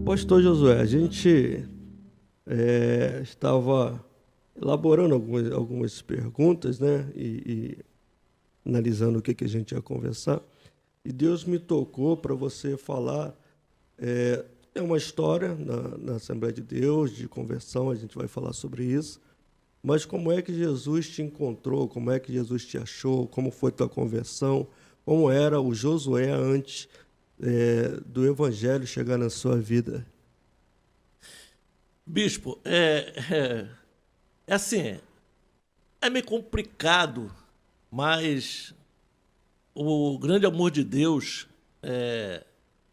Pastor Josué, a gente estava elaborando algumas perguntas, né? E analisando o que a gente ia conversar. E Deus me tocou para você falar. É uma história na Assembleia de Deus, de conversão, a gente vai falar sobre isso. Mas como é que Jesus te encontrou? Como é que Jesus te achou? Como foi tua conversão? Como era o Josué antes do Evangelho chegar na sua vida? Bispo, assim, é meio complicado, mas o grande amor de Deus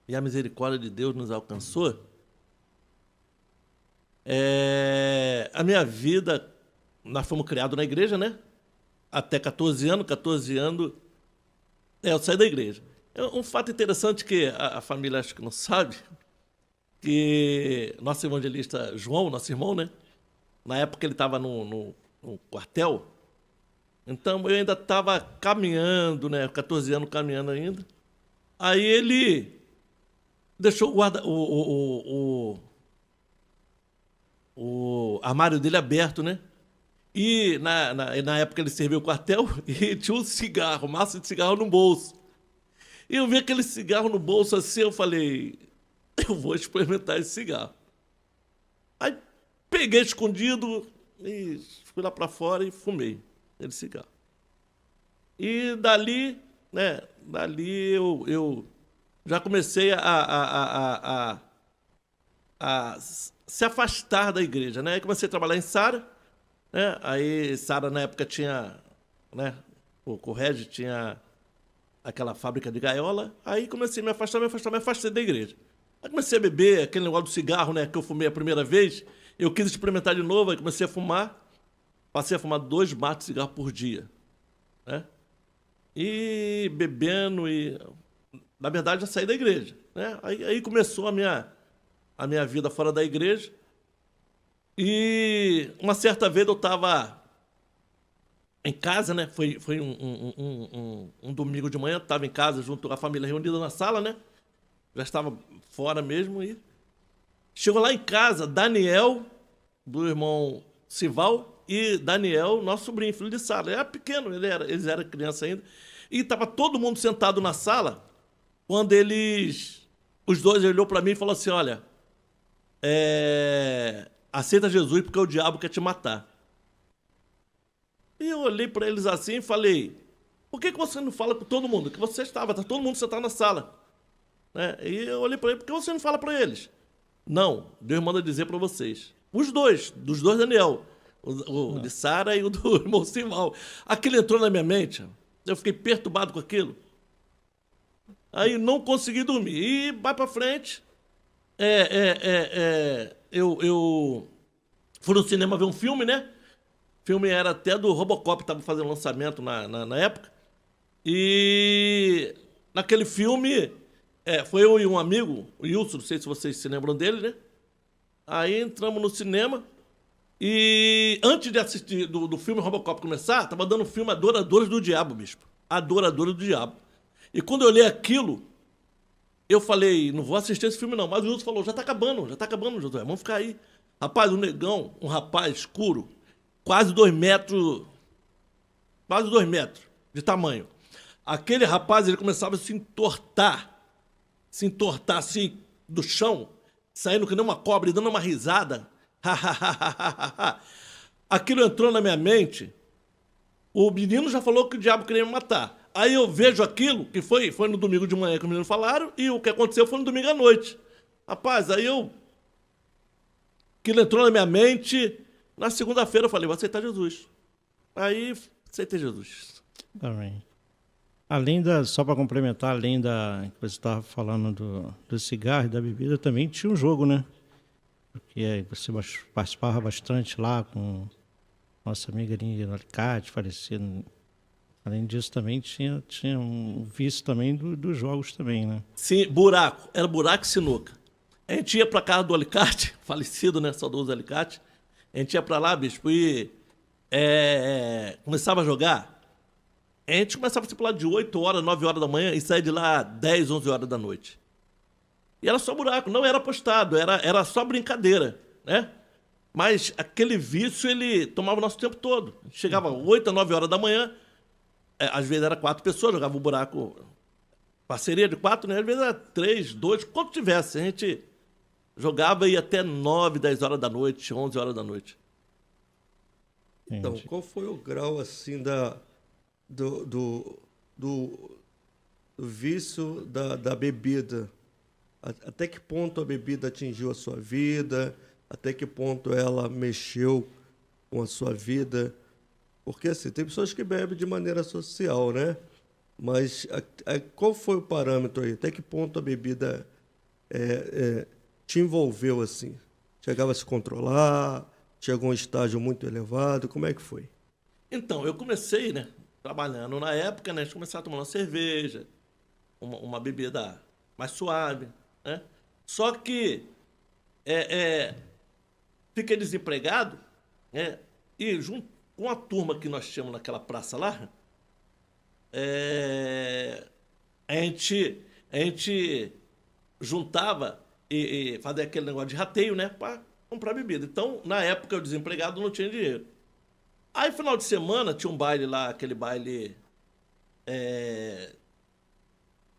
e a misericórdia de Deus nos alcançou. A minha vida, nós fomos criados na igreja, né? Até 14 anos, eu saí da igreja. Um fato interessante que a família acho que não sabe, que nosso evangelista João, nosso irmão, né? Na época ele estava no quartel, então eu ainda estava caminhando, né? 14 anos caminhando ainda. Aí ele deixou o armário dele aberto, né? E na época ele serviu o quartel e tinha um cigarro, maço de cigarro no bolso. E eu vi aquele cigarro no bolso assim, eu falei, eu vou experimentar esse cigarro. Aí peguei escondido e fui lá para fora e fumei aquele cigarro. E dali, né? Dali eu já comecei a se afastar da igreja, né? Aí comecei a trabalhar em Sara, né? Aí Sara na época tinha, né? O Correge tinha aquela fábrica de gaiola. Aí comecei a me afastei da igreja. Aí comecei a beber aquele negócio do cigarro, né? Que eu fumei a primeira vez. Eu quis experimentar de novo, aí comecei a fumar. Passei a fumar 2 maços de cigarro por dia, né? E bebendo e... Na verdade, já saí da igreja, né? Aí começou a minha vida fora da igreja. E uma certa vez eu estava em casa, né? Foi um domingo de manhã, estava em casa junto com a família reunida na sala, né? Já estava fora mesmo e... Chegou lá em casa, Daniel, do irmão Sival, e Daniel, nosso sobrinho, filho de Sara. Ele era pequeno, eles eram criança ainda. E estava todo mundo sentado na sala, quando os dois olhou para mim e falou assim, olha, aceita Jesus porque o diabo quer te matar. E eu olhei para eles assim e falei, por que você não fala com todo mundo? Que você está todo mundo sentado na sala. Né? E eu olhei para ele, por que você não fala para eles? Não, Deus manda dizer para vocês. Dos dois Daniel, o de Sara e o do irmão Simal. Aquilo entrou na minha mente, eu fiquei perturbado com aquilo. Aí não consegui dormir. E vai para frente, eu fui no cinema ver um filme, né? O filme era até do Robocop, estava fazendo lançamento na época. E naquele filme... foi eu e um amigo, o Wilson, não sei se vocês se lembram dele, né? Aí entramos no cinema e antes de assistir do filme Robocop começar, tava dando o filme Adoradores do Diabo, bispo. Adoradores do Diabo. E quando eu olhei aquilo, eu falei, não vou assistir esse filme não. Mas o Wilson falou, já tá acabando, Josué, vamos ficar aí. Rapaz, um negão, um rapaz escuro, quase 2 metros de tamanho. Aquele rapaz, ele começava a se entortar assim do chão, saindo que nem uma cobra e dando uma risada. Aquilo entrou na minha mente. O menino já falou que o diabo queria me matar. Aí eu vejo aquilo, que foi no domingo de manhã que os meninos falaram, e o que aconteceu foi no domingo à noite. Rapaz, aquilo entrou na minha mente. Na segunda-feira eu falei, vou aceitar Jesus. Aí aceitei Jesus. Amém. Só para complementar, além da que você estava falando do cigarro e da bebida, também tinha um jogo, né? Porque você participava bastante lá com nossa amiga ali no Alicate, falecida. Além disso, também tinha um vício também dos jogos também, né? Sim, era buraco e sinuca. A gente ia para casa do Alicate, falecido, né? Saudoso Alicate. A gente ia para lá, bispo, e começava a jogar. A gente começava a se pular de 8 horas, 9 horas da manhã e saía de lá 10, 11 horas da noite. E era só buraco, não era apostado, era só brincadeira, né? Mas aquele vício, ele tomava o nosso tempo todo. Chegava 8 a 9 horas da manhã, às vezes era 4 pessoas, jogava o buraco, parceria de 4, né? Às vezes era 3, 2, quanto tivesse. A gente jogava e ia até 9, 10 horas da noite, 11 horas da noite. Então, Entendi. qual foi o grau assim do vício da bebida? Até que ponto a bebida atingiu a sua vida? Até que ponto ela mexeu com a sua vida? Porque assim, tem pessoas que bebem de maneira social, né? Mas qual foi o parâmetro aí? Até que ponto a bebida te envolveu assim? Chegava a se controlar? Chegou a um estágio muito elevado? Como é que foi? Então, eu comecei, né, trabalhando na época, né, a gente começava a tomar uma cerveja, uma bebida mais suave, né? Só que fiquei desempregado, né? E junto com a turma que nós tínhamos naquela praça lá, a gente juntava e fazia aquele negócio de rateio, né? Para comprar bebida. Então, na época, eu desempregado não tinha dinheiro. Aí, final de semana, tinha um baile lá, aquele baile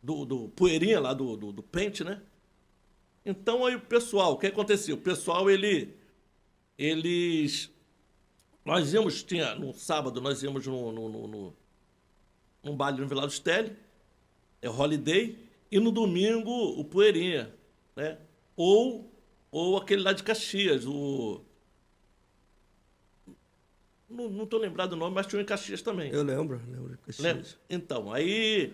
do Poeirinha, lá do Pente, né? Então, aí o pessoal, o que acontecia? O pessoal, eles... Nós íamos, no sábado, nós íamos num baile no Vila do Stelle, Holiday, e no domingo, o Poeirinha, né? Ou aquele lá de Caxias, Não tô lembrado do nome, mas tinha um em Caxias também. Eu lembro de Caxias. Então, aí...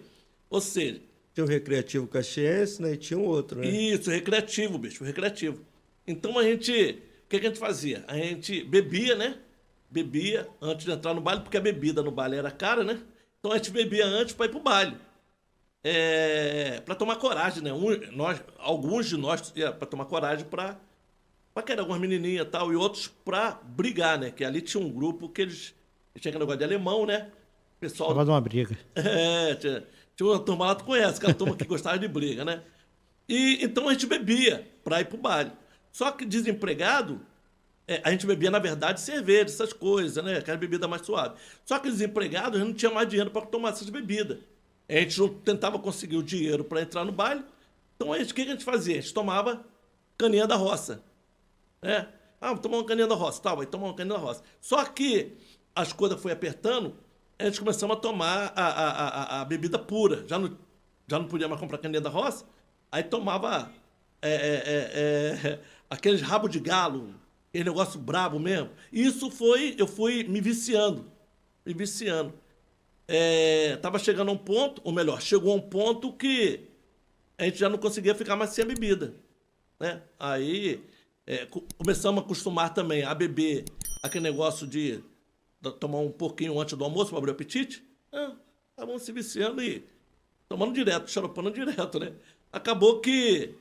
Ou seja... Tinha o Recreativo Caxiense, né? E tinha um outro, né? Isso, recreativo, bicho, recreativo. Então, a gente... O que a gente fazia? A gente bebia, né? Bebia antes de entrar no baile, porque a bebida no baile era cara, né? Então, a gente bebia antes para ir pro baile. Para tomar coragem, né? Alguns de nós ia para tomar coragem para querer algumas menininhas e tal, e outros para brigar, né? Que ali tinha um grupo que eles tinha aquele negócio de alemão, né? Pessoal... Tava de uma briga. Tinha uma turma lá, tu conhece, aquela turma que gostava de briga, né? E então a gente bebia para ir pro baile. Só que desempregado, a gente bebia, na verdade, cerveja, essas coisas, né? Aquela bebida mais suave. Só que desempregado, a gente não tinha mais dinheiro para tomar essas bebidas. A gente não tentava conseguir o dinheiro para entrar no baile. Então, o que a gente fazia? A gente tomava caninha da roça. Né? Vamos tomar uma caninha da roça. Tá, vai tomar uma caninha da roça. Só que as coisas foram apertando, a gente começamos a tomar a bebida pura. Já não podia mais comprar caninha da roça. Aí tomava aqueles rabo de galo, aquele negócio brabo mesmo. E isso eu fui me viciando. Tava chegando a um ponto, ou melhor, chegou a um ponto que a gente já não conseguia ficar mais sem a bebida, né? Aí começamos a acostumar também a beber aquele negócio de tomar um pouquinho antes do almoço para abrir o apetite. Estavam se viciando e tomando direto, xaropando direto, né? Acabou que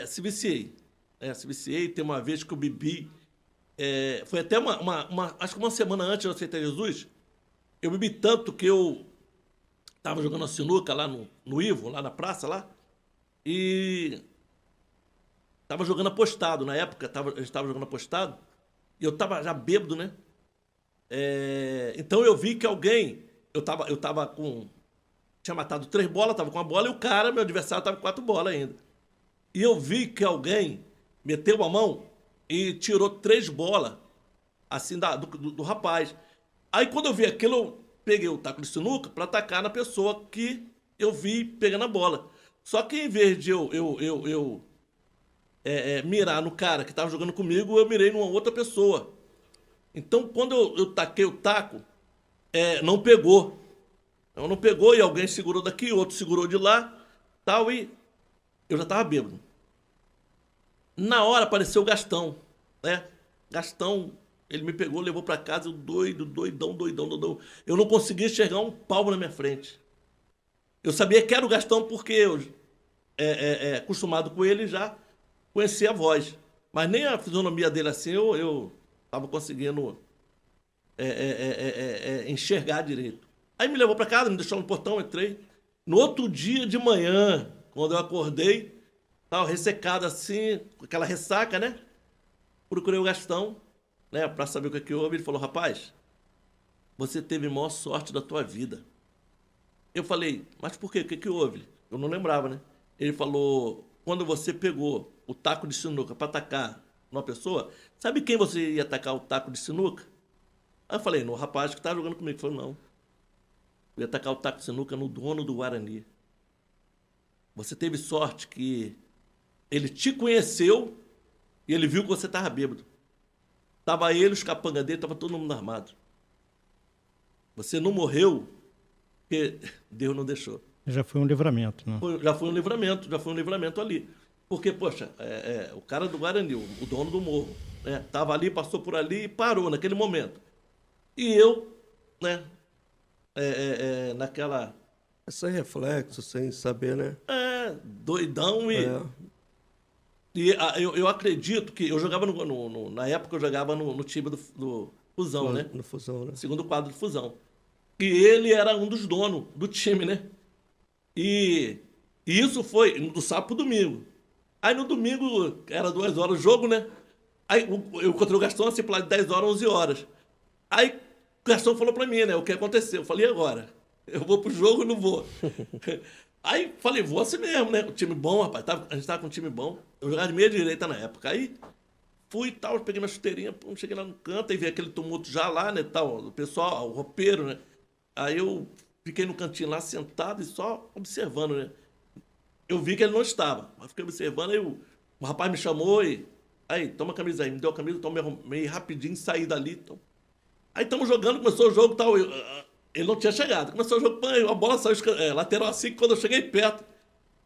se viciei. Se viciei, tem uma vez que eu bebi, foi até acho que uma semana antes de eu aceitar Jesus, eu bebi tanto que eu tava jogando a sinuca lá no Ivo, lá na praça, lá, e tava jogando apostado. Na época, a gente tava jogando apostado, e eu tava já bêbado, né? Então eu vi que alguém... Eu tava com... Tinha matado 3 bolas, tava com uma bola, e o cara, meu adversário, tava com 4 bolas ainda. E eu vi que alguém meteu a mão e tirou 3 bolas, assim, do rapaz. Aí quando eu vi aquilo, eu peguei o taco de sinuca para atacar na pessoa que eu vi pegando a bola. Só que em vez de eu mirar no cara que estava jogando comigo, eu mirei numa outra pessoa. Então quando eu taquei o taco, não pegou. Não pegou e alguém segurou daqui, outro segurou de lá, tal, e eu já estava bêbado. Na hora apareceu o Gastão, né? Gastão... Ele me pegou, levou pra casa, eu doidão. Eu não conseguia enxergar um palmo na minha frente. Eu sabia que era o Gastão porque eu, acostumado com ele, já conhecia a voz. Mas nem a fisionomia dele assim eu tava conseguindo enxergar direito. Aí me levou para casa, me deixou no portão, entrei. No outro dia de manhã, quando eu acordei, tava ressecado assim, com aquela ressaca, né? Procurei o Gastão, né, para saber o que houve. Ele falou, rapaz, você teve a maior sorte da tua vida. Eu falei, mas por quê? O que houve? Eu não lembrava, né? Ele falou, quando você pegou o taco de sinuca para atacar uma pessoa, sabe quem você ia atacar o taco de sinuca? Aí eu falei, no rapaz que estava jogando comigo. Ele falou, não. Eu ia atacar o taco de sinuca no dono do Guarani. Você teve sorte que ele te conheceu e ele viu que você estava bêbado. Tava ele, os capangas dele, tava todo mundo armado. Você não morreu porque Deus não deixou. Já foi um livramento, né? Já foi um livramento ali. Porque, poxa, o cara do Guarani, o dono do morro, né, tava ali, passou por ali e parou naquele momento. E eu, né, naquela... Sem reflexo, sem saber, né? Doidão e... E eu acredito que eu jogava na época eu jogava no time do Fusão, né? No Fusão, né? Segundo quadro do Fusão. E ele era um dos donos do time, né? E isso foi do sábado pro domingo. Aí no domingo era 2 horas o jogo, né? Aí eu encontrei o Gastão assim, lá de 10 horas, 11 horas. Aí o Gastão falou pra mim, né? O que aconteceu? Eu falei, e agora? Eu vou pro jogo ou não vou? Aí falei, vou assim mesmo, né? O time bom, rapaz. A gente tava com um time bom. Eu jogava de meia direita na época. Aí fui e tal, peguei minha chuteirinha, cheguei lá no canto, aí vi aquele tumulto já lá, né? Tal, o pessoal, o roupeiro, né? Aí eu fiquei no cantinho lá, sentado e só observando, né? Eu vi que ele não estava. Mas fiquei observando, aí o rapaz me chamou e... Aí, toma a camisa aí. Me deu a camisa, então me arrumei rapidinho, saí dali. Então. Aí estamos jogando, começou o jogo e tal. Ele não tinha chegado. Começou o jogo, a bola saiu lateral assim, quando eu cheguei perto.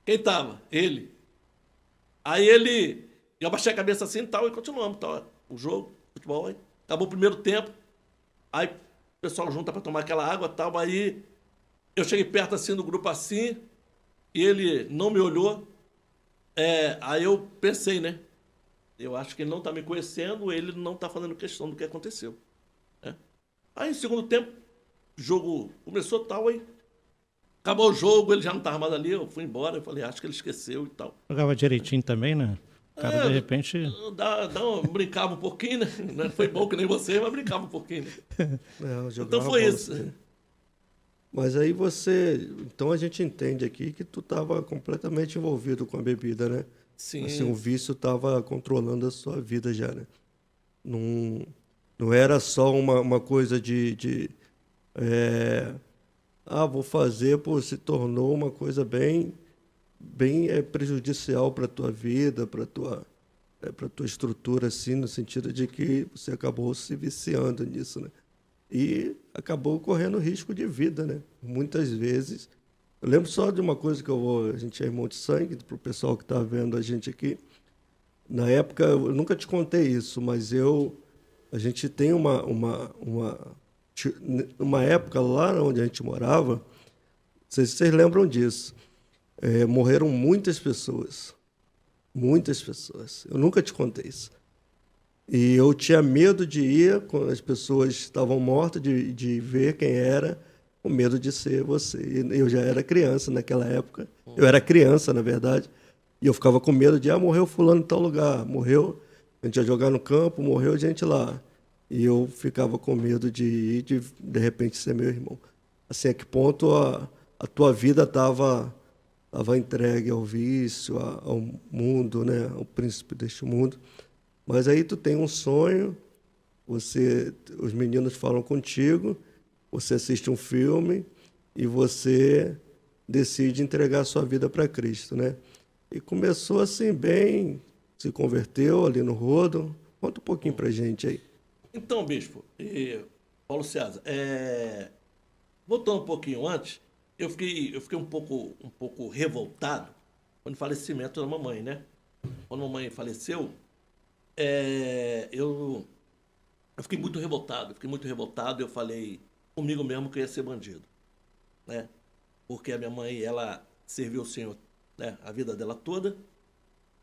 Quem tava? Ele. Aí ele... Eu abaixei a cabeça assim e tal, e continuamos. Tal, o jogo, futebol, aí. Acabou o primeiro tempo. Aí o pessoal junta pra tomar aquela água e tal. Aí eu cheguei perto assim do grupo assim, e ele não me olhou. Aí eu pensei, né? Eu acho que ele não tá me conhecendo, ele não tá fazendo questão do que aconteceu. Né? Aí, no segundo tempo, o jogo começou tal, aí acabou o jogo, ele já não estava mais ali, eu fui embora, eu falei, acho que ele esqueceu e tal. Jogava direitinho também, né? O cara, de repente... Brincava um pouquinho, né? Não foi bom que nem você, mas brincava um pouquinho. Né? Então foi isso. Assim. Mas aí você... Então a gente entende aqui que tu estava completamente envolvido com a bebida, né? Sim. Assim, o vício estava controlando a sua vida já, né? Não era só uma coisa vou fazer, se tornou uma coisa bem prejudicial para a tua vida, para tua estrutura, assim, no sentido de que você acabou se viciando nisso, né? E acabou correndo risco de vida, né? Muitas vezes. Eu lembro só de uma coisa que a gente é irmão de sangue, para o pessoal que está vendo a gente aqui. Na época, eu nunca te contei isso, mas a gente tem uma época lá onde a gente morava, não sei se vocês lembram disso, morreram muitas pessoas. Muitas pessoas. Eu nunca te contei isso. E eu tinha medo de ir quando as pessoas estavam mortas, de ver quem era, com medo de ser você. Eu já era criança naquela época. Eu era criança, na verdade. E eu ficava com medo de, morreu fulano em tal lugar. Morreu, a gente ia jogar no campo, morreu gente lá. E eu ficava com medo de ir, de repente ser meu irmão. Assim, a que ponto a tua vida estava entregue ao vício, ao mundo, né? Ao príncipe deste mundo. Mas aí tu tem um sonho, os meninos falam contigo, você assiste um filme e você decide entregar a sua vida para Cristo, né? E começou assim bem, se converteu ali no rodo. Conta um pouquinho pra gente aí. Então, bispo, Paulo César, voltando um pouquinho antes, eu fiquei um pouco revoltado com o falecimento da mamãe, né? Quando a mamãe faleceu, eu fiquei muito revoltado, eu falei comigo mesmo que eu ia ser bandido, né? Porque a minha mãe, ela serviu o Senhor, né, a vida dela toda.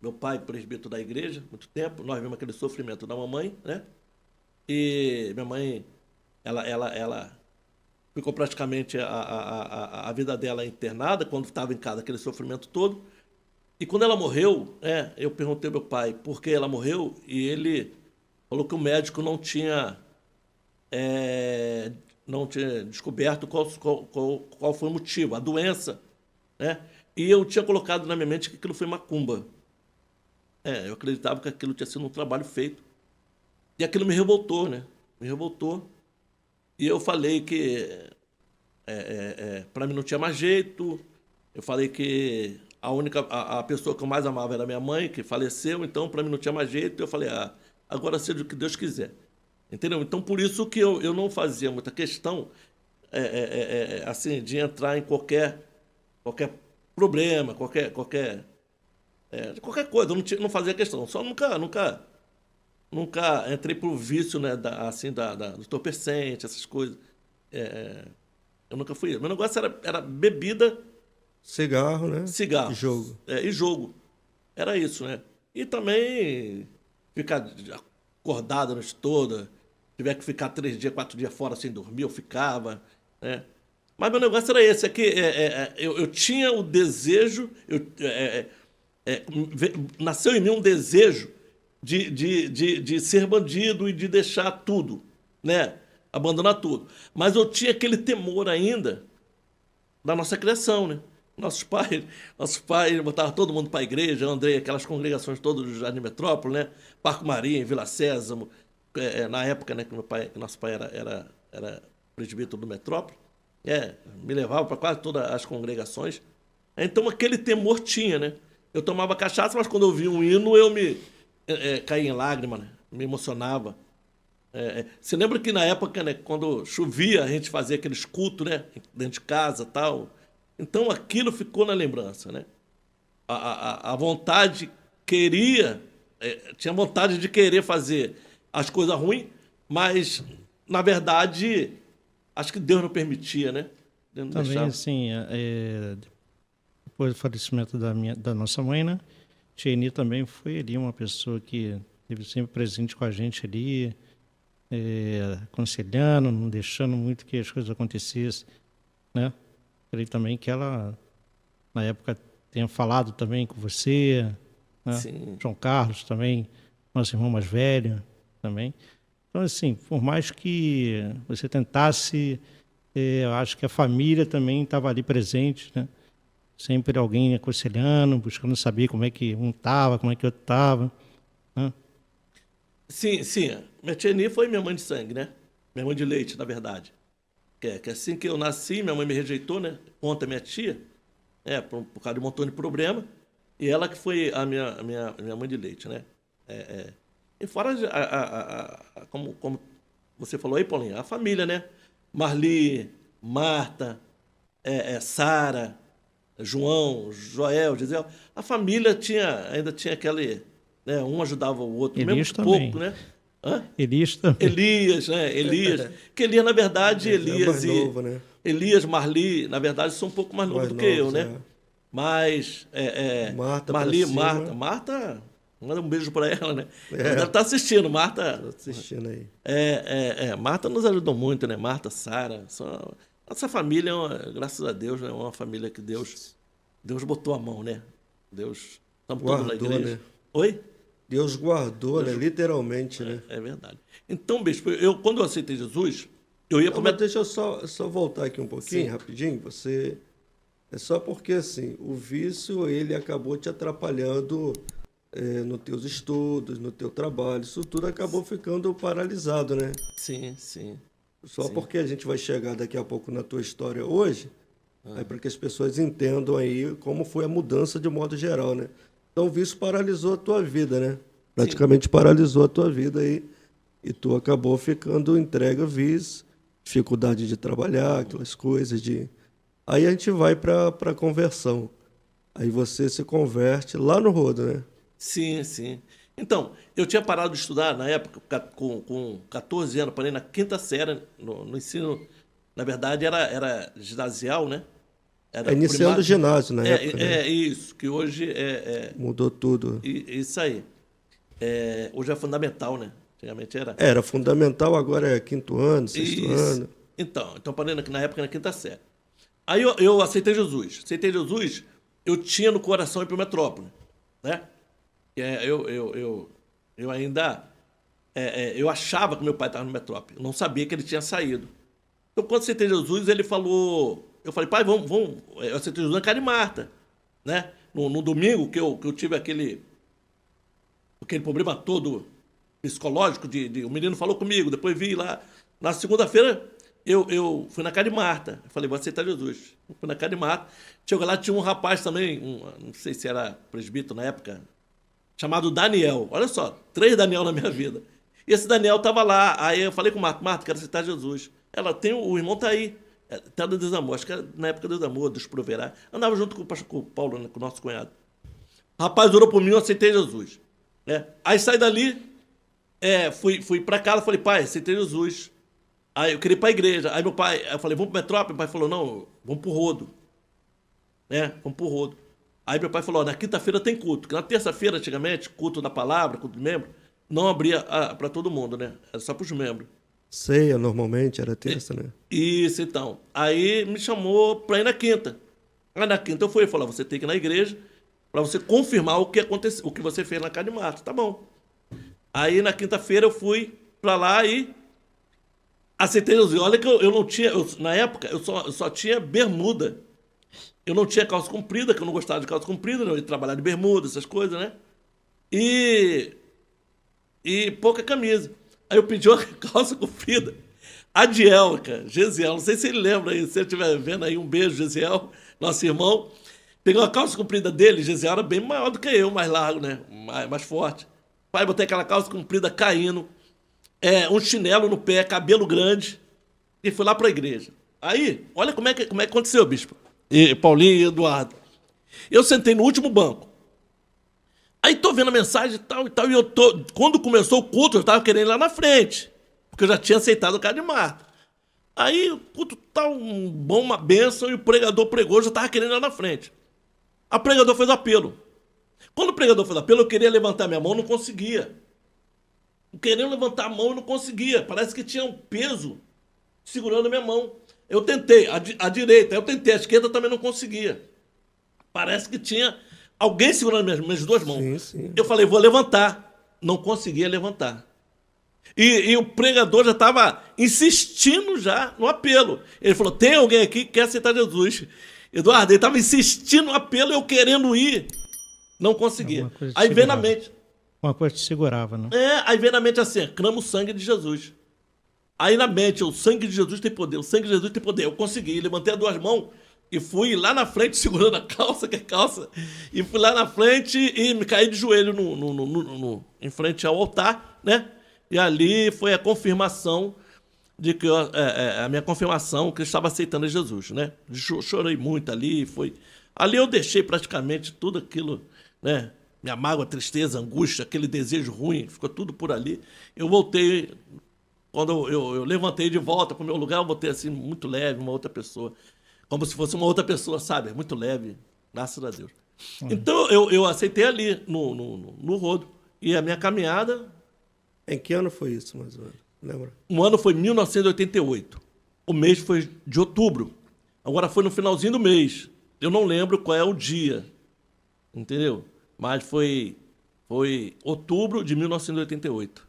Meu pai, presbítero da igreja, muito tempo, nós vimos aquele sofrimento da mamãe, né? E minha mãe, ela ficou praticamente a vida dela internada, quando estava em casa, aquele sofrimento todo. E quando ela morreu, eu perguntei ao meu pai por que ela morreu, e ele falou que o médico não tinha descoberto qual foi o motivo, a doença, né? E eu tinha colocado na minha mente que aquilo foi macumba. Eu acreditava que aquilo tinha sido um trabalho feito. E aquilo me revoltou, né? Me revoltou. E eu falei que para mim não tinha mais jeito. Eu falei que a pessoa que eu mais amava era minha mãe, que faleceu, então para mim não tinha mais jeito. Eu falei, agora seja o que Deus quiser. Entendeu? Então por isso que eu não fazia muita questão assim, de entrar em qualquer problema, qualquer coisa. Eu não fazia questão. Só nunca entrei pro vício, né, do entorpecente, essas coisas. Eu nunca fui. Meu negócio era bebida, Cigarro, né? cigarro. E jogo. E jogo. Era isso, né? E também ficar acordado a noite toda. Tiver que ficar 3 dias, 4 dias fora sem dormir, eu ficava, né? Mas meu negócio era esse, eu tinha o desejo, nasceu em mim um desejo de ser bandido e de deixar tudo, né? Abandonar tudo. Mas eu tinha aquele temor ainda da nossa criação, né? Nossos pais botavam todo mundo para a igreja, eu andei aquelas congregações todas do Jardim Metrópole, né? Parque Marinha, Vila Sésamo, na época, né, que nosso pai era presbítero do Metrópole, me levava para quase todas as congregações. Então aquele temor tinha, né? Eu tomava cachaça, mas quando eu via um hino, eu caía em lágrimas, né? Me emocionava. Você lembra que na época, né, quando chovia, a gente fazia aqueles cultos, né, dentro de casa e tal. Então aquilo ficou na lembrança, né? A vontade tinha vontade de querer fazer as coisas ruins, mas, na verdade, acho que Deus não permitia, né? Deus não Também, deixava. assim, depois do falecimento da nossa mãe, né? Tieni também foi ali uma pessoa que esteve sempre presente com a gente ali, aconselhando, não deixando muito que as coisas acontecessem, né? Creio também que ela, na época, tenha falado também com você, né? Sim. João Carlos também, nosso irmão mais velho também. Então, assim, por mais que você tentasse, eu acho que a família também estava ali presente, né? Sempre alguém aconselhando, buscando saber como é que um estava, como é que o outro estava, né? Sim. Minha tia foi minha mãe de sangue, né? Minha mãe de leite, na verdade. Que assim que eu nasci, minha mãe me rejeitou, né? Conta minha tia, por causa de um montão de problema. E ela que foi a minha mãe de leite, né? E fora, como você falou aí, Paulinho, a família, né? Marli, Marta, Sara, João, Joel, Gisele. A família ainda tinha aquele, né? Um ajudava o outro, Elias mesmo também. pouco, né? Hã? Elias também. Elias, né? Que Elias, na verdade, Mais novo, né? Elias, Marli, na verdade, são um pouco mais novos do que eu, né? Mas, Marta Marli, pra cima. Marta, manda um beijo para ela, né? Ela deve estar assistindo, Marta. Tô assistindo aí. Marta nos ajudou muito, né? Marta, Sara. Nossa família, graças a Deus, né? É uma família que Deus botou a mão, né? Deus, estamos todos na Guardou, igreja. né? Oi? Deus guardou, né? Literalmente, né? É verdade. Então, bispo, quando eu aceitei Jesus, eu ia Não, para mas deixa eu só voltar aqui um pouquinho, Sim. rapidinho. É só porque, assim, o vício, ele acabou te atrapalhando nos teus estudos, no teu trabalho. Isso tudo acabou ficando paralisado, né? Sim. Só Sim. porque a gente vai chegar daqui a pouco na tua história hoje, aí para que as pessoas entendam aí como foi a mudança de modo geral, né? Então o vício paralisou a tua vida, né? Praticamente paralisou a tua vida aí. E tu acabou ficando entregue ao vício, dificuldade de trabalhar, aquelas coisas de... Aí a gente vai para a conversão. Aí você se converte lá no rodo, né? Sim. Então, eu tinha parado de estudar na época, com 14 anos, parei na 5ª série, no ensino, na verdade era ginasial, né? Era Iniciando primário. o ginásio na época, né? Isso, que hoje Mudou tudo. isso aí. Hoje é fundamental, né? Antigamente era. Era fundamental, agora é quinto ano, sexto Isso. ano. Então parei na época na quinta série. Aí eu aceitei Jesus. Aceitei Jesus, eu tinha no coração ir para Metrópole, né? Eu ainda... eu achava que meu pai estava no Metrópole. Eu não sabia que ele tinha saído. Então, quando eu aceitei Jesus, ele falou... Eu falei, pai, vamos... Eu aceitei Jesus na casa de Marta, né? No domingo que eu tive aquele problema todo psicológico o menino falou comigo, depois vi lá. Na segunda-feira, eu fui na casa de Marta. Eu falei, vou aceitar Jesus. Eu fui na casa de Marta. Chegou lá, tinha um rapaz também, não sei se era presbítero na época, chamado Daniel. Olha só, 3 Daniel na minha vida. E esse Daniel estava lá. Aí eu falei com Marta, Marta, quero aceitar Jesus. Ela, o irmão tá aí. Tá do Desamor, acho que era na época do Desamor, dos Proverá. Andava junto com o Paulo, né, com o nosso cunhado. O rapaz orou por mim, eu aceitei Jesus. Né? Aí saí dali, fui pra casa, falei, pai, aceitei Jesus. Aí eu queria ir pra igreja. Aí meu pai, eu falei, vamos pro Metrópole? Meu pai falou, não, vamos pro Rodo. Né? Vamos pro Rodo. Aí meu pai falou, na quinta-feira tem culto. Porque na terça-feira, antigamente, culto da palavra, culto de membro, não abria para todo mundo, né? Era só pros membros. Ceia, normalmente, era terça, né? Isso, então. Aí me chamou pra ir na quinta. Aí na quinta eu fui e falou, você tem que ir na igreja pra você confirmar o que aconteceu, o que você fez na casa de Marta. Tá bom. Aí na quinta-feira eu fui pra lá e aceitei Jesus. Olha que eu não tinha, na época eu só tinha bermuda. Eu não tinha calça comprida, que eu não gostava de calça comprida, não ia trabalhar de bermuda, essas coisas, né? E pouca camisa. Aí eu pedi uma calça comprida. Adiel, cara, Gesiel, não sei se ele lembra aí, se ele estiver vendo aí, um beijo, Gesiel, nosso irmão. Peguei uma calça comprida dele, Gesiel era bem maior do que eu, mais largo, né? Mais forte. Pai, botei aquela calça comprida caindo, um chinelo no pé, cabelo grande, e fui lá pra igreja. Aí, olha como é que aconteceu, bispo. E Paulinho e Eduardo. Eu sentei no último banco. Aí tô vendo a mensagem e tal, e quando começou o culto, eu tava querendo ir lá na frente, porque eu já tinha aceitado o cara de Marta. Aí o culto tá uma bênção, e o pregador pregou, eu já tava querendo ir lá na frente. A pregador fez apelo. Quando o pregador fez apelo, eu queria levantar minha mão, não conseguia. Querendo levantar a mão, eu não conseguia. Parece que tinha um peso segurando a minha mão. Eu tentei, a direita, eu tentei, a esquerda também não conseguia. Parece que tinha alguém segurando minhas duas mãos. Sim, sim. Eu falei, vou levantar. Não conseguia levantar. E o pregador já estava insistindo já no apelo. Ele falou, tem alguém aqui que quer aceitar Jesus. Eduardo, ele estava insistindo no apelo, eu querendo ir. Não conseguia. Aí veio na mente. Uma coisa te segurava, né? Aí veio na mente assim, clama o sangue de Jesus. Aí na mente, o sangue de Jesus tem poder, o sangue de Jesus tem poder. Eu consegui, levantei as duas mãos e fui lá na frente segurando a calça, e fui lá na frente e me caí de joelho em frente ao altar, né? E ali foi a confirmação de que a minha confirmação que eu estava aceitando Jesus, né? Chorei muito ali, ali eu deixei praticamente tudo aquilo, né? Minha mágoa, tristeza, angústia, aquele desejo ruim, ficou tudo por ali. Eu voltei, quando eu levantei de volta para o meu lugar, eu voltei assim, muito leve, uma outra pessoa. Como se fosse uma outra pessoa, sabe? Muito leve, graças a Deus. Então, eu aceitei ali, no Rodo. E a minha caminhada... Em que ano foi isso, mais ou menos? Lembra? O ano foi 1988. O mês foi de outubro. Agora foi no finalzinho do mês. Eu não lembro qual é o dia. Entendeu? Mas foi outubro de 1988.